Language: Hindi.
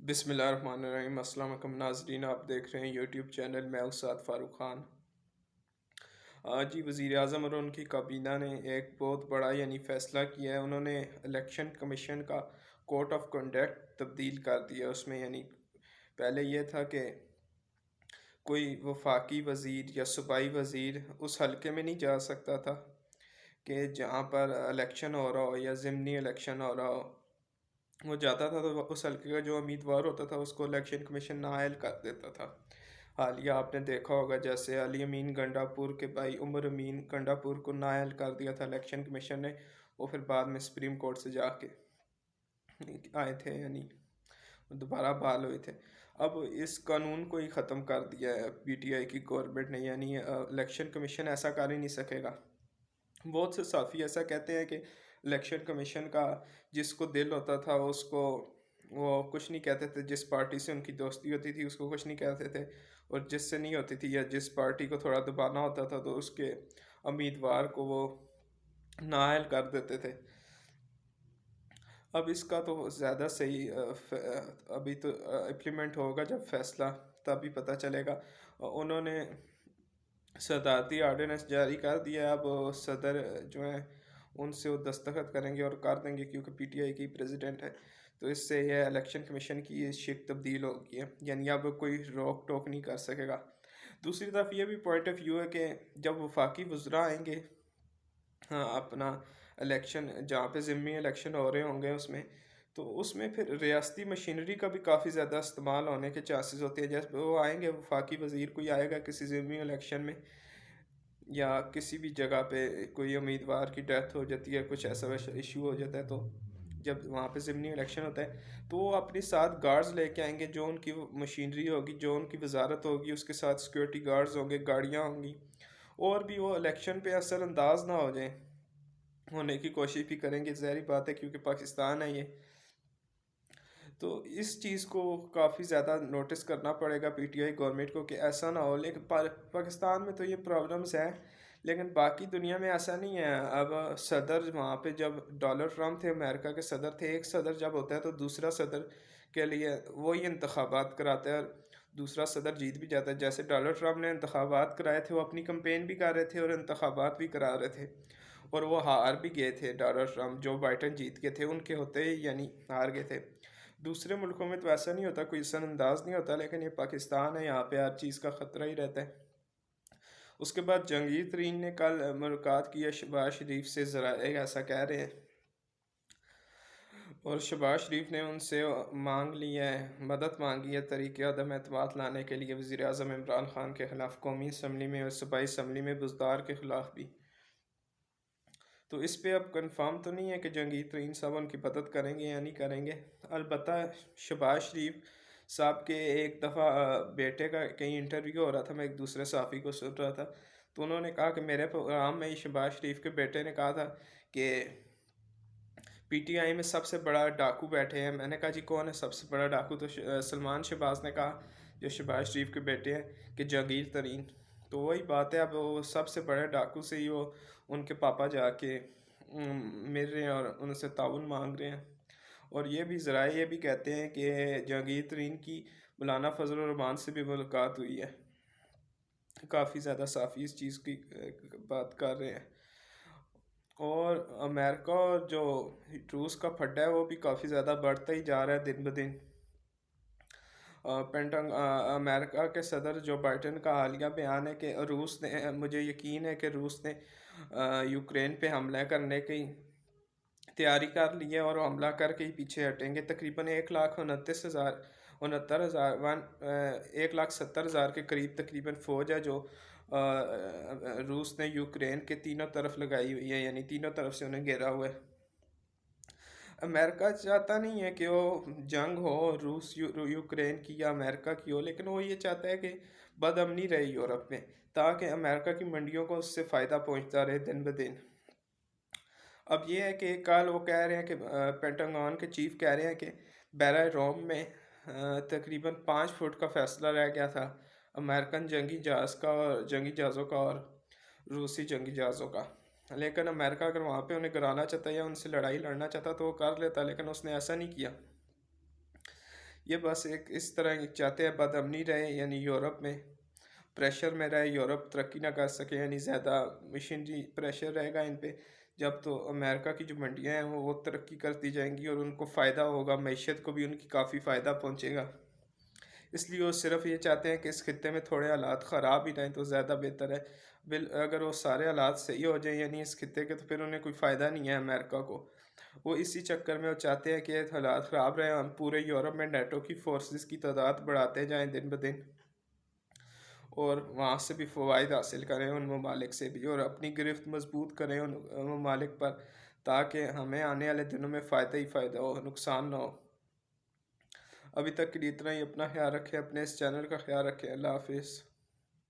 बिस्मिल्लाहिर्रहमानिर्रहीम। अस्सलाम वालेकुम नाज़रीन, आप देख रहे हैं यूट्यूब चैनल मैं उस्ताद फ़ारूक ख़ान। आज ही वज़ीर आज़म और उनकी काबीना ने एक बहुत बड़ा फ़ैसला किया है। उन्होंने इलेक्शन कमीशन का कोड ऑफ कंडक्ट तब्दील कर दिया। उसमें पहले ये था कि कोई वफाकी वज़ीर या सूबाई वज़ीर उस हलके में नहीं जा सकता था कि जहाँ पर इलेक्शन हो रहा हो या ज़िमनी इलेक्शन हो रहा हो। वो जाता था तो उस हल्के का जो उम्मीदवार होता था उसको इलेक्शन कमीशन नाअहल कर देता था। हालिया आपने देखा होगा जैसे अली अमीन गंडापुर के भाई उमर अमीन गंडापुर को नाअहल कर दिया था इलेक्शन कमीशन ने। वो फिर बाद में सुप्रीम कोर्ट से जाके आए थे, दोबारा बहाल हुए थे। अब इस कानून को ही ख़त्म कर दिया है पीटीआई की गवर्नमेंट ने, इलेक्शन कमीशन ऐसा कर ही नहीं सकेगा। बहुत से साफ़ी ऐसा कहते हैं कि इलेक्शन कमीशन का जिसको दिल होता था उसको वो कुछ नहीं कहते थे, जिस पार्टी से उनकी दोस्ती होती थी उसको कुछ नहीं कहते थे, और जिससे नहीं होती थी या जिस पार्टी को थोड़ा दबाना होता था तो उसके उम्मीदवार को वो नाअहल कर देते थे। अब इसका तो ज़्यादा सही अभी तो इम्प्लीमेंट होगा जब फैसला, तभी पता चलेगा। उन्होंने सदारती आर्डिनेंस जारी कर दिया है। अब सदर जो है उनसे वो दस्तखत करेंगे और कर देंगे, क्योंकि पीटीआई की प्रेसिडेंट है। तो इससे यह इलेक्शन कमीशन की ये शिक तब्दील हो गई है, यानी अब कोई रोक टोक नहीं कर सकेगा। दूसरी तरफ ये भी पॉइंट ऑफ व्यू है कि जब वफाकी वज़रा आएंगे, हाँ, अपना इलेक्शन जहाँ पे ज़िमनी इलेक्शन हो रहे होंगे उसमें, तो उसमें फिर रियासती मशीनरी का भी काफ़ी ज़्यादा इस्तेमाल होने के चांसेस होते हैं। जैसे वो आएंगे, वफाकी वज़ीर कोई आएगा किसी ज़िमनी इलेक्शन में या किसी भी जगह पे कोई उम्मीदवार की डेथ हो जाती है, कुछ ऐसा वैसा इशू हो जाता है, तो जब वहाँ पे ज़िमनी इलेक्शन होता है तो वो अपने साथ गार्ड्स लेके आएंगे। जो उनकी मशीनरी होगी, जो उनकी वजारत होगी, उसके साथ सिक्योरिटी गार्ड्स होंगे, गाड़ियाँ होंगी, और भी वो इलेक्शन पे असरअंदाज ना हो जाए, होने की कोशिश भी करेंगे। ज़ाहिर बात है क्योंकि पाकिस्तान है ये। तो इस चीज़ को काफ़ी ज़्यादा नोटिस करना पड़ेगा पीटीआई गवर्नमेंट को कि ऐसा ना हो। लेकिन पाकिस्तान में तो ये प्रॉब्लम्स हैं, लेकिन बाकी दुनिया में ऐसा नहीं है। अब सदर वहाँ पे जब डोनाल्ड ट्रम्प थे, अमेरिका के सदर थे, एक सदर जब होता है तो दूसरा सदर के लिए वही इंतखाबात कराता है और दूसरा सदर जीत भी जाता है। जैसे डोनाल्ड ट्रम्प ने इंतखाबात कराए थे, वो अपनी कंपेन भी कर रहे थे और इंतखाबात भी करा रहे थे, और वो हार भी गए थे। डोनाल्ड ट्रम्प, जो बाइडन जीत गए थे, उनके होते ही हार गए थे। दूसरे मुल्कों में तो ऐसा नहीं होता, कोई असरअंदाज नहीं होता, लेकिन ये पाकिस्तान है, यहाँ पे हर चीज़ का ख़तरा ही रहता है। उसके बाद जहांगीर तरीन ने कल मुलाकात की है शहबाज शरीफ से, ज़रा ऐसा कह रहे हैं, और शहबाज शरीफ ने उनसे मांग ली है, मदद मांगी है तरीके अदम एतमाद लाने के लिए वज़ीर आज़म इमरान खान के ख़िलाफ़ कौमी असम्बली में और सूबाई असम्बली में बुज़दार के ख़िलाफ़ भी। तो इस पे अब कंफर्म तो नहीं है कि जहांगीर तरीन साहब उनकी मदद करेंगे या नहीं करेंगे। अलबत्ता शहबाज शरीफ साहब के एक दफ़ा बेटे का कहीं इंटरव्यू हो रहा था, मैं एक दूसरे साफ़ी को सुन रहा था, तो उन्होंने कहा कि मेरे प्रोग्राम में ही शहबाज शरीफ के बेटे ने कहा था कि पीटीआई में सबसे बड़ा डाकू बैठे हैं। मैंने कहा जी कौन है सबसे बड़ा डाकू? तो सलमान शहबाज ने कहा, जो शहबाज शरीफ के बेटे हैं, कि जहांगीर तरीन। तो वही बात है, अब वो सबसे बड़े डाकू से ही वो उनके पापा जाके मिल रहे हैं और उनसे ताउन मांग रहे हैं। और ये भी ज़राए ये भी कहते हैं कि जहांगीर तरीन की मौलाना फजल रहमान से भी मुलाकात हुई है। काफ़ी ज़्यादा साफ़ी इस चीज़ की बात कर रहे हैं। और अमेरिका और जो रूस का फड्डा है वो भी काफ़ी ज़्यादा बढ़ता ही जा रहा है दिन ब दिन। अमेरिका के सदर जो बाइडन का हालिया बयान है कि रूस ने, मुझे यकीन है कि रूस ने यूक्रेन पे हमला करने की तैयारी कर ली है और हमला करके ही पीछे हटेंगे। तकरीबन 1,29,000 69,000 1,70,000 के करीब तकरीबन फ़ौज है जो रूस ने यूक्रेन के तीनों तरफ लगाई हुई है, यानी तीनों तरफ से उन्हें घेरा हुआ है। अमेरिका चाहता नहीं है कि वो जंग हो रूस यूक्रेन की या अमेरिका की हो, लेकिन वो ये चाहता है कि बदअमनी रहे यूरोप में, ताकि अमेरिका की मंडियों को उससे फ़ायदा पहुंचता रहे दिन ब दिन। अब ये है कि कल वो कह रहे हैं कि पेंटागन के चीफ कह रहे हैं कि बैरा रोम में तकरीबन 5 फुट का फैसला रह गया था अमेरिकन जंगी जहाज़ का और जंगी जहाज़ों का और रूसी जंगी जहाज़ों का। लेकिन अमेरिका अगर वहाँ पे उन्हें गिराना चाहता या उनसे लड़ाई लड़ना चाहता तो वो कर लेता, लेकिन उसने ऐसा नहीं किया। ये बस एक इस तरह चाहते हैं बदअमनी रहे, यानी यूरोप में प्रेशर में रहे, यूरोप तरक्की ना कर सके, यानी ज़्यादा मशीनरी प्रेशर रहेगा इन पे। जब तो अमेरिका की जो मंडियाँ हैं वो तरक्की करती जाएंगी और उनको फ़ायदा होगा, मईशत को भी उनकी काफ़ी फ़ायदा पहुँचेगा। इसलिए वो सिर्फ ये चाहते हैं कि इस खित्ते में थोड़े हालात ख़राब ही रहें तो ज़्यादा बेहतर है। बिल अगर वो सारे हालात सही हो जाएं यानी इस खित्ते के, तो फिर उन्हें कोई फ़ायदा नहीं है अमेरिका को। वो इसी चक्कर में वो चाहते हैं कि हालात ख़राब रहें, हम पूरे यूरोप में नेटो की फोर्सेस की तादाद बढ़ाते जाएं दिन ब दिन, और वहाँ से भी फ़वाइद हासिल करें उन ममालिक से भी, और अपनी गिरफ्त मजबूत करें उन ममालिक पर, ताकि हमें आने वाले दिनों में फ़ायदा ही फ़ायदा हो, नुकसान ना हो। अभी तक के लिए इतना ही। अपना ख्याल रखें, अपने इस चैनल का ख्याल रखें। अल्लाह हाफिज़।